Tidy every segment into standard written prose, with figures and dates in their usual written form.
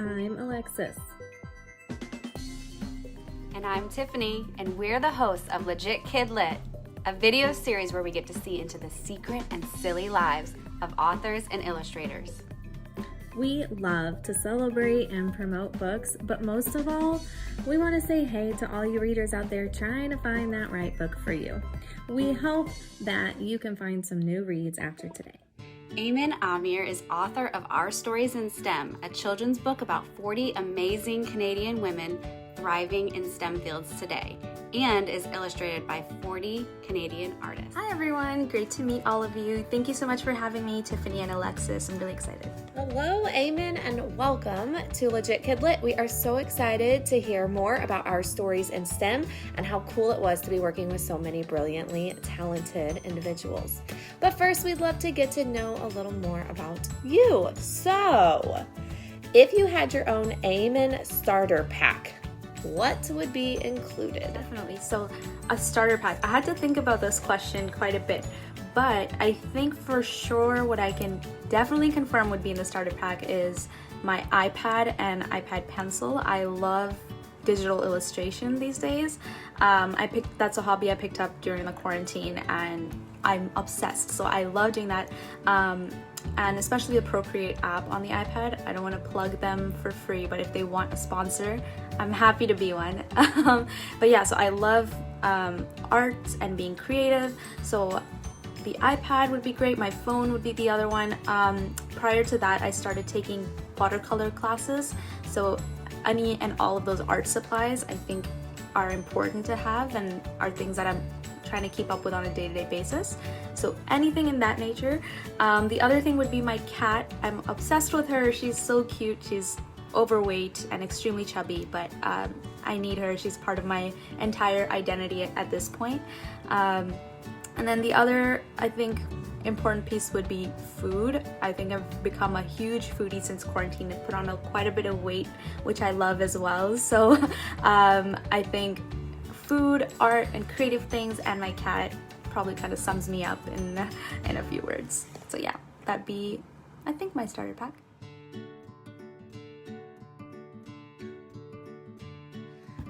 I'm Alexis. And I'm Tiffany, and we're the hosts of Legit KidLit, a video series where we get to see into the secret and silly lives of authors and illustrators. We love to celebrate and promote books, but most of all, we want to say hey to all you readers out there trying to find that right book for you. We hope that you can find some new reads after today. Aaiman Aamir is author of Our Stories in STEM, a children's book about 40 amazing Canadian women thriving in STEM fields today, and is illustrated by 40 Canadian artists. Hi everyone, great to meet all of you. Thank you so much for having me, Tiffany and Alexis. I'm really excited. Hello, Aaiman, and welcome to Legit KidLit. We are so excited to hear more about our stories in STEM and how cool it was to be working with so many brilliantly talented individuals. But first, we'd love to get to know a little more about you. So, if you had your own Aaiman starter pack, what would be included? Definitely. So, a starter pack. I had to think about this question quite a bit, but I think for sure what I can definitely confirm would be in the starter pack is my iPad and iPad pencil. I love digital illustration these days. That's a hobby I picked up during the quarantine, and I'm obsessed. So I love doing that. And especially the Procreate app on the iPad. I don't want to plug them for free, but if they want a sponsor, I'm happy to be one. But yeah, so I love art and being creative. So the iPad would be great. My phone would be the other one. Prior to that, I started taking watercolor classes. So any and all of those art supplies I think are important to have and are things that I'm trying to keep up with on a day-to-day basis. So anything in that nature. The other thing would be my cat. I'm obsessed with her. She's so cute. She's overweight and extremely chubby, but I need her. She's part of my entire identity at this point. And then the other, I think, important piece would be food. I think I've become a huge foodie since quarantine. I've put on quite a bit of weight, which I love as well. So I think food, art, and creative things, and my cat probably kind of sums me up in a few words. So yeah, that'd be, I think, my starter pack.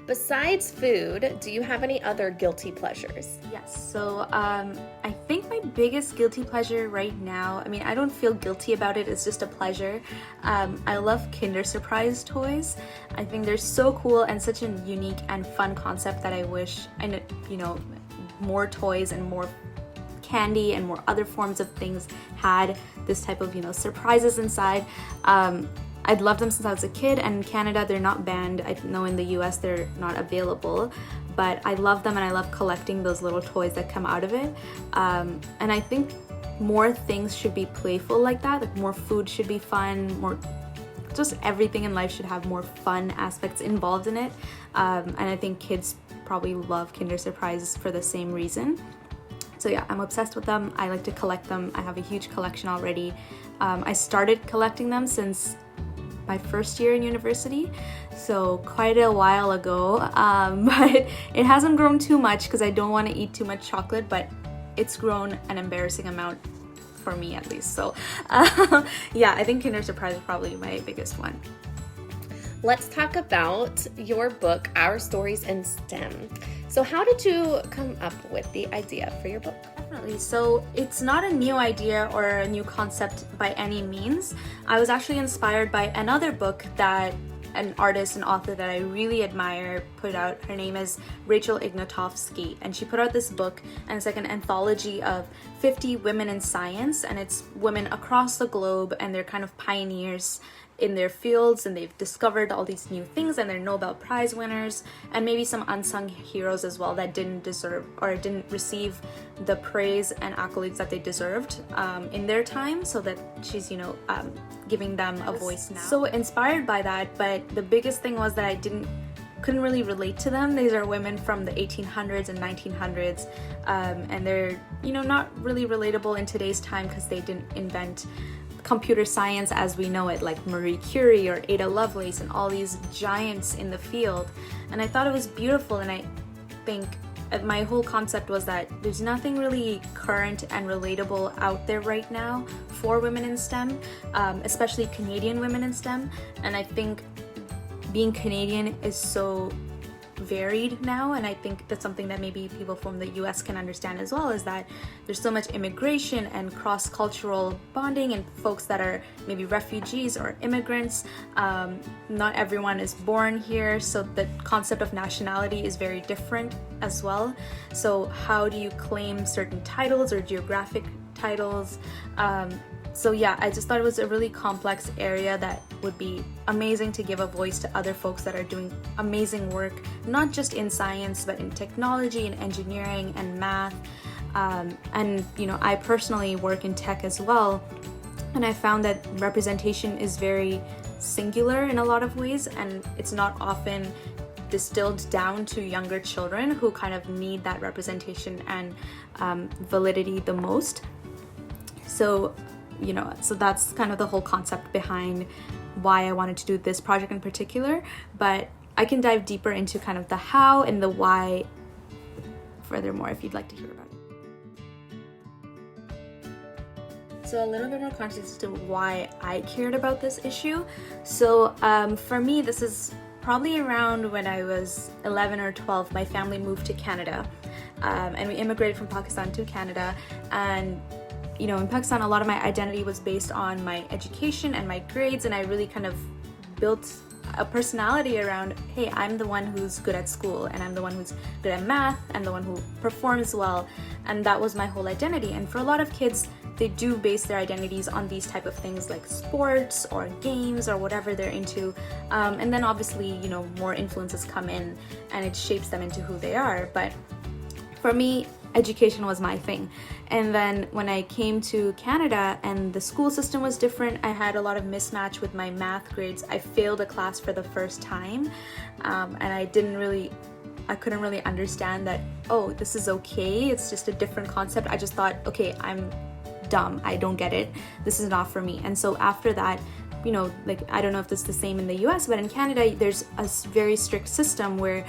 Besides food, do you have any other guilty pleasures? Yes, so I think my biggest guilty pleasure right now, I mean, I don't feel guilty about it, it's just a pleasure. I love Kinder Surprise toys. I think they're so cool and such a unique and fun concept that I wish, and more toys and more candy and more other forms of things had this type of, surprises inside. I'd loved them since I was a kid, and in Canada they're not banned. I know in the US they're not available, but I love them and I love collecting those little toys that come out of it. And I think more things should be playful like that, like more food should be fun, just everything in life should have more fun aspects involved in it. And I think kids probably love Kinder Surprises for the same reason. So yeah, I'm obsessed with them. I like to collect them. I have a huge collection already. I started collecting them since my first year in university, so quite a while ago, but it hasn't grown too much because I don't want to eat too much chocolate, but it's grown an embarrassing amount for me at least. So yeah, I think Kinder Surprise is probably my biggest one. Let's talk about your book, Our Stories in STEM. So how did you come up with the idea for your book? Definitely. So it's not a new idea or a new concept by any means. I was actually inspired by another book that an artist and author that I really admire put out. Her name is Rachel Ignatowski, and she put out this book, and it's like an anthology of 50 women in science, and it's women across the globe, and they're kind of pioneers in their fields, and they've discovered all these new things, and they're Nobel Prize winners, and maybe some unsung heroes as well that didn't deserve or didn't receive the praise and accolades that they deserved in their time, so that she's giving them a voice now. So inspired by that, but the biggest thing was that I couldn't really relate to them. These are women from the 1800s and 1900s, and they're not really relatable in today's time because they didn't invent computer science as we know it, like Marie Curie or Ada Lovelace and all these giants in the field. And I thought it was beautiful, and I think my whole concept was that there's nothing really current and relatable out there right now for women in STEM, especially Canadian women in STEM. And I think being Canadian is so varied now, and I think that's something that maybe people from the US can understand as well, is that there's so much immigration and cross-cultural bonding, and folks that are maybe refugees or immigrants. Not everyone is born here, so the concept of nationality is very different as well. So how do you claim certain titles or geographic titles? So yeah, I just thought it was a really complex area that would be amazing to give a voice to other folks that are doing amazing work, not just in science, but in technology and engineering and math. And you know, I personally work in tech as well, and I found that representation is very singular in a lot of ways, and it's not often distilled down to younger children who kind of need that representation and validity the most. So you know, so that's kind of the whole concept behind why I wanted to do this project in particular, but I can dive deeper into kind of the how and the why furthermore if you'd like to hear about it. So a little bit more context as to why I cared about this issue. So for me, this is probably around when I was 11 or 12, my family moved to Canada, and we immigrated from Pakistan to Canada. And you know, in Pakistan, a lot of my identity was based on my education and my grades, and I really kind of built a personality around, hey, I'm the one who's good at school, and I'm the one who's good at math, and the one who performs well, and that was my whole identity. And for a lot of kids, they do base their identities on these type of things like sports or games or whatever they're into, and then obviously, you know, more influences come in and it shapes them into who they are. But for me, education was my thing. And then when I came to Canada and the school system was different, I had a lot of mismatch with my math grades. I failed a class for the first time, and I couldn't really understand that, oh, this is okay, it's just a different concept. I just thought, okay, I'm dumb, I don't get it, this is not for me. And so after that, you know, like, I don't know if this is the same in the US, but in Canada, there's a very strict system where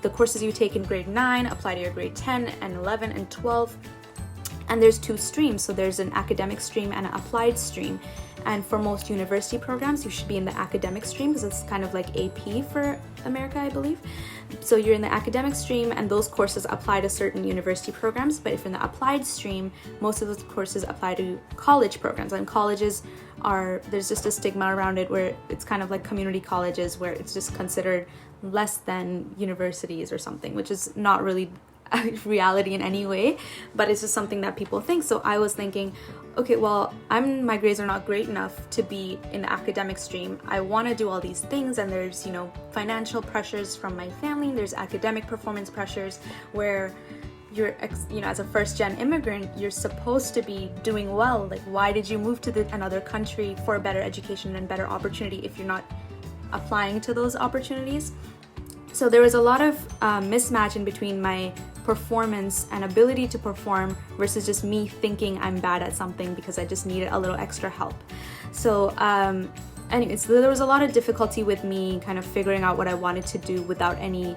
the courses you take in grade 9 apply to your grade 10 and 11 and 12. And there's 2 streams. So there's an academic stream and an applied stream. And for most university programs, you should be in the academic stream because it's kind of like AP for America, I believe. So you're in the academic stream, and those courses apply to certain university programs. But if you're in the applied stream, most of those courses apply to college programs. And colleges there's just a stigma around it where it's kind of like community colleges where it's just considered less than universities or something, which is not really a reality in any way, but it's just something that people think. So I was thinking, okay, well, my grades are not great enough to be in the academic stream. I want to do all these things, and there's, you know, financial pressures from my family, there's academic performance pressures where you're, you know, as a first-gen immigrant, you're supposed to be doing well. Like, why did you move to another country for a better education and better opportunity if you're not applying to those opportunities? So there was a lot of mismatch in between my performance and ability to perform versus just me thinking I'm bad at something because I just needed a little extra help. So anyways, there was a lot of difficulty with me kind of figuring out what I wanted to do without any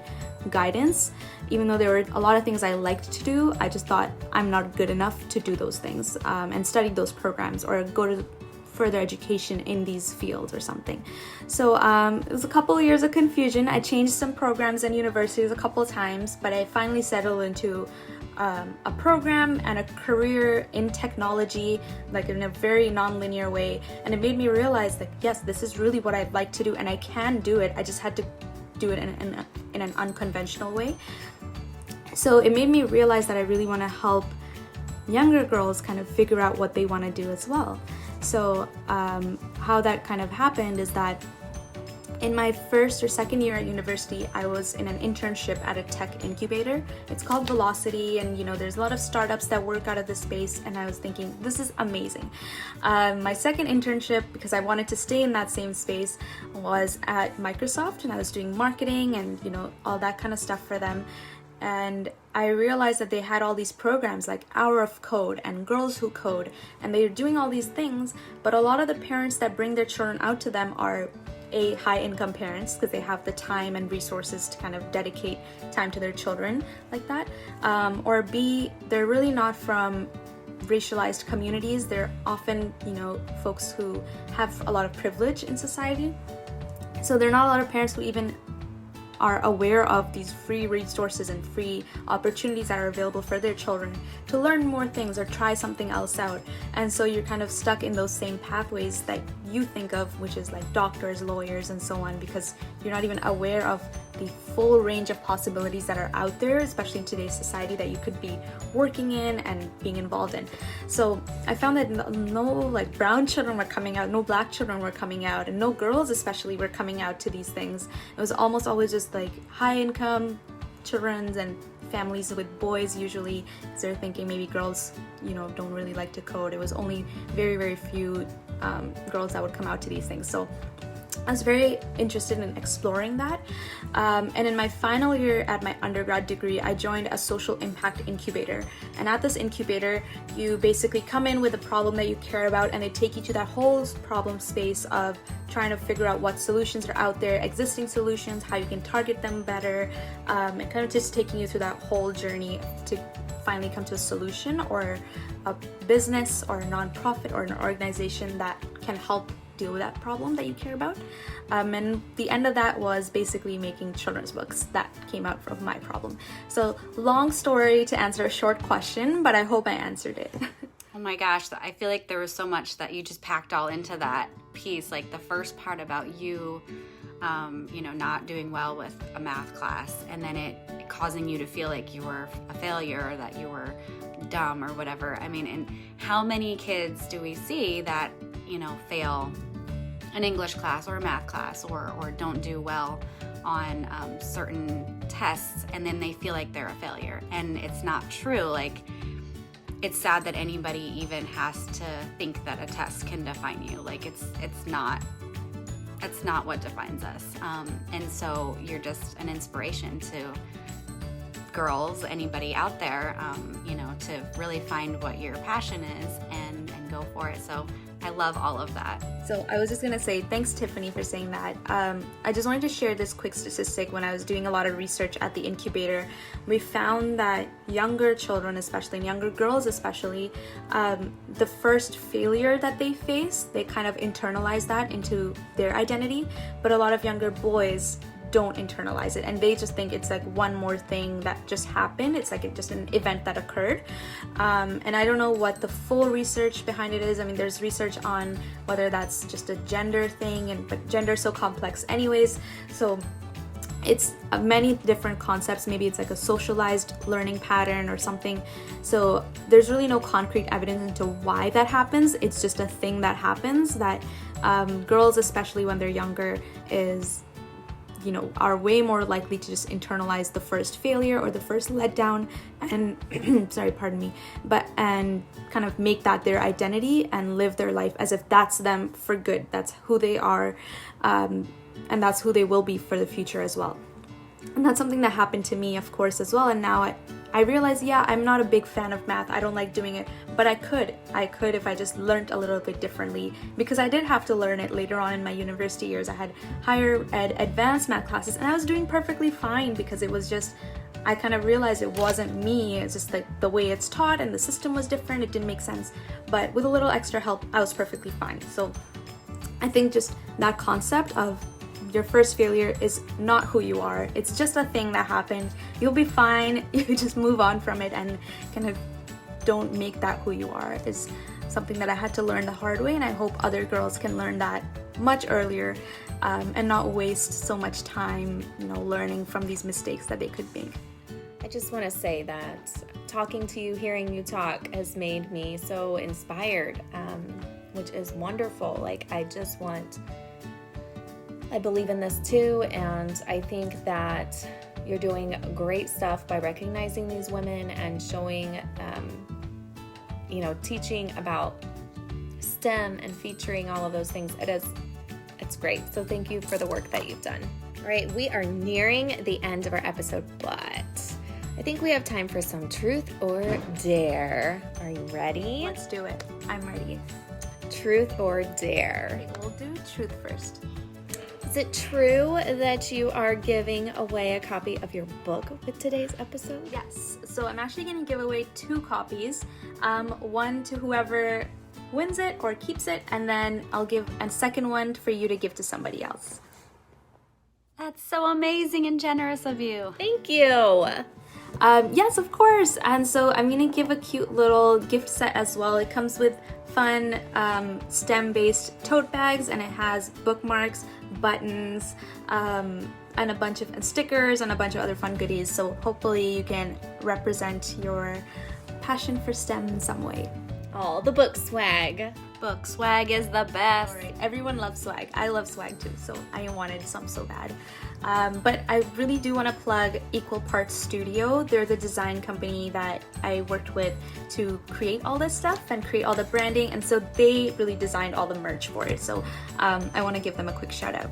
guidance. Even though there were a lot of things I liked to do, I just thought I'm not good enough to do those things and study those programs or go to further education in these fields or something. So it was a couple of years of confusion. I changed some programs and universities a couple of times, but I finally settled into a program and a career in technology, like in a very non-linear way. And it made me realize that, yes, this is really what I'd like to do, and I can do it. I just had to do it in an unconventional way. So it made me realize that I really want to help younger girls kind of figure out what they want to do as well. So how that kind of happened is that in my first or second year at university, I was in an internship at a tech incubator. It's called Velocity, and you know, there's a lot of startups that work out of this space, and I was thinking, this is amazing. My second internship, because I wanted to stay in that same space, was at Microsoft, and I was doing marketing and, you know, all that kind of stuff for them. And I realized that they had all these programs like Hour of Code and Girls Who Code, and they're doing all these things, but a lot of the parents that bring their children out to them are A, high-income parents, because they have the time and resources to kind of dedicate time to their children like that, or B, they're really not from racialized communities. They're often, folks who have a lot of privilege in society. So there are not a lot of parents who even are aware of these free resources and free opportunities that are available for their children to learn more things or try something else out. And so you're kind of stuck in those same pathways that you think of, which is like doctors, lawyers, and so on, because you're not even aware of the full range of possibilities that are out there, especially in today's society, that you could be working in and being involved in. So I found that no like brown children were coming out, no black children were coming out, and no girls especially were coming out to these things. It was almost always just like high income children and families with boys usually, because they're thinking maybe girls, don't really like to code. It was only very, very few girls that would come out to these things. So I was very interested in exploring that. And in my final year at my undergrad degree, I joined a social impact incubator. And at this incubator, you basically come in with a problem that you care about, and they take you to that whole problem space of trying to figure out what solutions are out there, existing solutions, how you can target them better, and kind of just taking you through that whole journey to finally come to a solution or a business or a nonprofit or an organization that can help deal with that problem that you care about. And the end of that was basically making children's books that came out from my problem. So long story to answer a short question, but I hope I answered it. Oh my gosh, I feel like there was so much that you just packed all into that piece. Like the first part about you, not doing well with a math class, and then it causing you to feel like you were a failure or that you were dumb or whatever. I mean, and how many kids do we see that, fail an English class or a math class or don't do well on certain tests, and then they feel like they're a failure. And it's not true. Like, it's sad that anybody even has to think that a test can define you. Like, it's not what defines us. And so you're just an inspiration to girls, anybody out there, to really find what your passion is and go for it. So I love all of that. So I was just going to say, thanks Tiffany for saying that. I just wanted to share this quick statistic. When I was doing a lot of research at the incubator, we found that younger children, especially, and younger girls especially, the first failure that they face, they kind of internalize that into their identity. But a lot of younger boys don't internalize it, and they just think it's like one more thing that just happened. It's like just an event that occurred, and I don't know what the full research behind it is. I mean, there's research on whether that's just a gender thing, but gender's so complex anyways, so it's many different concepts. Maybe it's like a socialized learning pattern or something. So there's really no concrete evidence into why that happens. It's just a thing that happens that girls, especially when they're younger, are way more likely to just internalize the first failure or the first letdown and and kind of make that their identity and live their life as if that's them for good. That's who they are, and that's who they will be for the future as well. And that's something that happened to me, of course, as well. And now I realize, I'm not a big fan of math. I don't like doing it, but I could if I just learned a little bit differently, because I did have to learn it later on in my university years. I had higher ed advanced math classes, and I was doing perfectly fine, because it was just, I kind of realized it wasn't me. It's just like the way it's taught and the system was different. It didn't make sense, but with a little extra help, I was perfectly fine. So I think just that concept of your first failure is not who you are. It's just a thing that happened. You'll be fine. You just move on from it and kind of don't make that who you are, is something that I had to learn the hard way. And I hope other girls can learn that much earlier, and not waste so much time, learning from these mistakes that they could make. I just want to say that talking to you, hearing you talk has made me so inspired, which is wonderful. Like, I believe in this too, and I think that you're doing great stuff by recognizing these women and showing, teaching about STEM and featuring all of those things. It's great. So thank you for the work that you've done. All right, we are nearing the end of our episode, but I think we have time for some truth or dare. Are you ready? Let's do it. I'm ready. Truth or dare? Okay, we'll do truth first. Is it true that you are giving away a copy of your book with today's episode? Yes, so I'm actually going to give away 2 copies, one to whoever wins it or keeps it, and then I'll give a second one for you to give to somebody else. That's so amazing and generous of you. Thank you. Yes, of course. And so I'm going to give a cute little gift set as well. It comes with fun STEM-based tote bags, and it has bookmarks, buttons, and a bunch of stickers and a bunch of other fun goodies. So hopefully you can represent your passion for STEM in some way. Oh, the book swag. Book swag is the best. All right, everyone loves swag. I love swag too, so I wanted some so bad. But I really do want to plug Equal Parts Studio. They're the design company that I worked with to create all this stuff and create all the branding, and so they really designed all the merch for it. So I want to give them a quick shout out.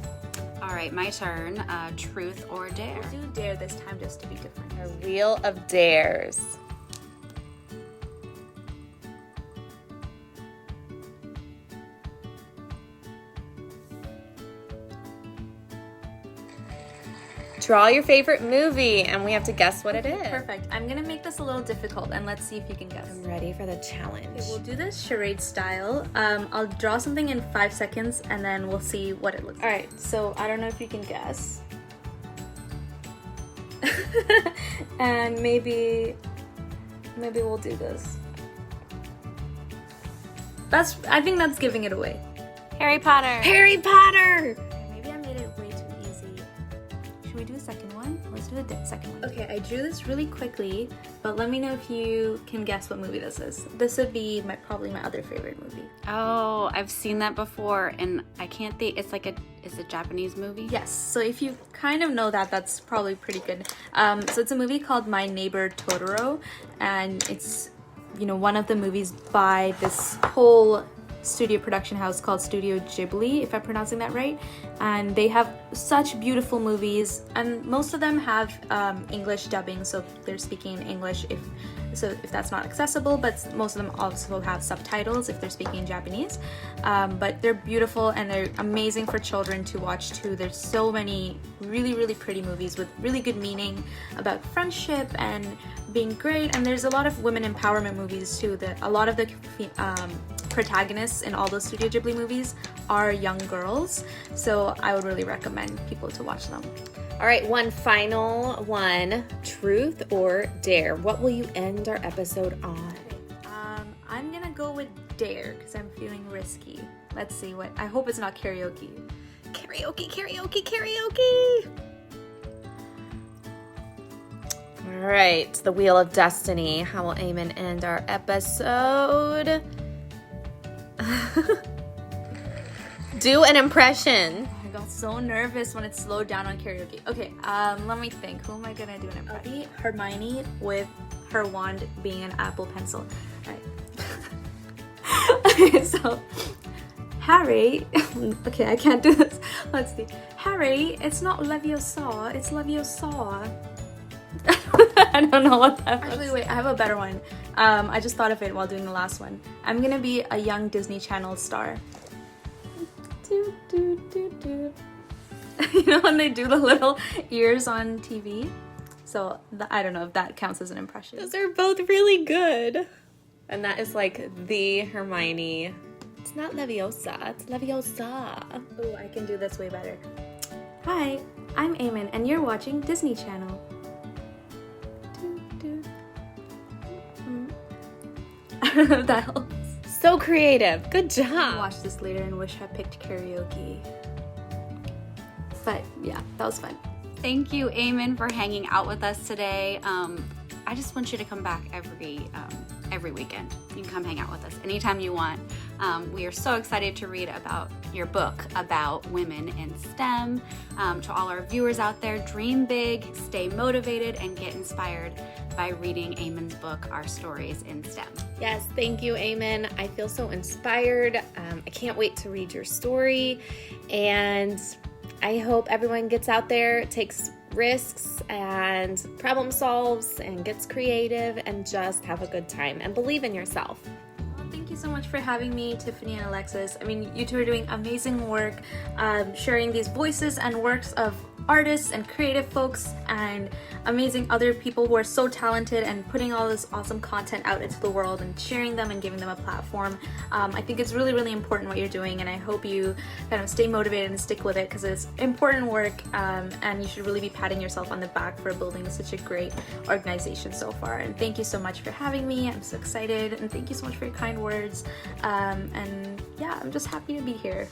All right, my turn. Truth or dare? Do dare this time just to be different. A wheel of dares. Draw your favorite movie, and we have to guess what it is. Perfect. I'm gonna make this a little difficult, and let's see if you can guess. I'm ready for the challenge. Okay, we'll do this charade style. I'll draw something in 5 seconds, and then we'll see what it looks like. All right, so I don't know if you can guess. And maybe we'll do this. I think that's giving it away. Harry Potter. Harry Potter! Maybe I made it way too easy. Should we do a second one? Let's do the second one. Okay, I drew this really quickly, but let me know if you can guess what movie this is. This would be probably my other favorite movie. Oh, I've seen that before, and I can't think. It's a Japanese movie? Yes, so if you kind of know that, that's probably pretty good. So it's a movie called My Neighbor Totoro, and it's one of the movies by this whole studio production house called Studio Ghibli, if I'm pronouncing that right. And they have such beautiful movies, and most of them have English dubbing, so they're speaking in English if that's not accessible, but most of them also have subtitles if they're speaking Japanese. But they're beautiful, and they're amazing for children to watch too. There's so many really, really pretty movies with really good meaning about friendship and being great, and there's a lot of women empowerment movies too. A lot of the protagonists in all those Studio Ghibli movies are young girls, so I would really recommend people to watch them. All right, one final one. Truth or dare? What will you end our episode on? I'm gonna go with dare because I'm feeling risky. Let's see what. I hope it's not karaoke. Karaoke, karaoke, karaoke! All right, the Wheel of Destiny. How will Aaiman end our episode? Do an impression. I got so nervous when it slowed down on karaoke. Okay, let me think. Who am I gonna do an impression? I'll be Hermione with her wand being an Apple Pencil. Alright. Okay, so Harry. Okay, I can't do this. Let's see. Harry, it's not Leviosa, it's Leviosa. I don't know what that was. Actually, wait, I have a better one. I just thought of it while doing the last one. I'm gonna be a young Disney Channel star. Do, do, do, do. You know when they do the little ears on TV? So I don't know if that counts as an impression. Those are both really good. And that is like the Hermione. It's not Leviosa, it's Leviosa. Oh, I can do this way better. Hi, I'm Aaiman, and you're watching Disney Channel. I don't know if that helps. So creative. Good job. I'll watch this later and wish I picked karaoke. But yeah, that was fun. Thank you, Aaiman, for hanging out with us today. I just want you to come back every weekend. You can come hang out with us anytime you want. We are so excited to read about your book about women in STEM. To all our viewers out there, dream big, stay motivated, and get inspired by reading Aaiman's book, Our Stories in STEM. Yes, thank you, Aaiman. I feel so inspired. I can't wait to read your story, and I hope everyone gets out there, takes risks, and problem solves, and gets creative, and just have a good time, and believe in yourself. Well, thank you so much for having me, Tiffany and Alexis. I mean, you two are doing amazing work, sharing these voices and works of artists and creative folks and amazing other people who are so talented and putting all this awesome content out into the world and sharing them and giving them a platform. I think it's really, really important what you're doing, and I hope you kind of stay motivated and stick with it because it's important work, and you should really be patting yourself on the back for building such a great organization so far. And thank you so much for having me. I'm so excited, and thank you so much for your kind words. And yeah, I'm just happy to be here.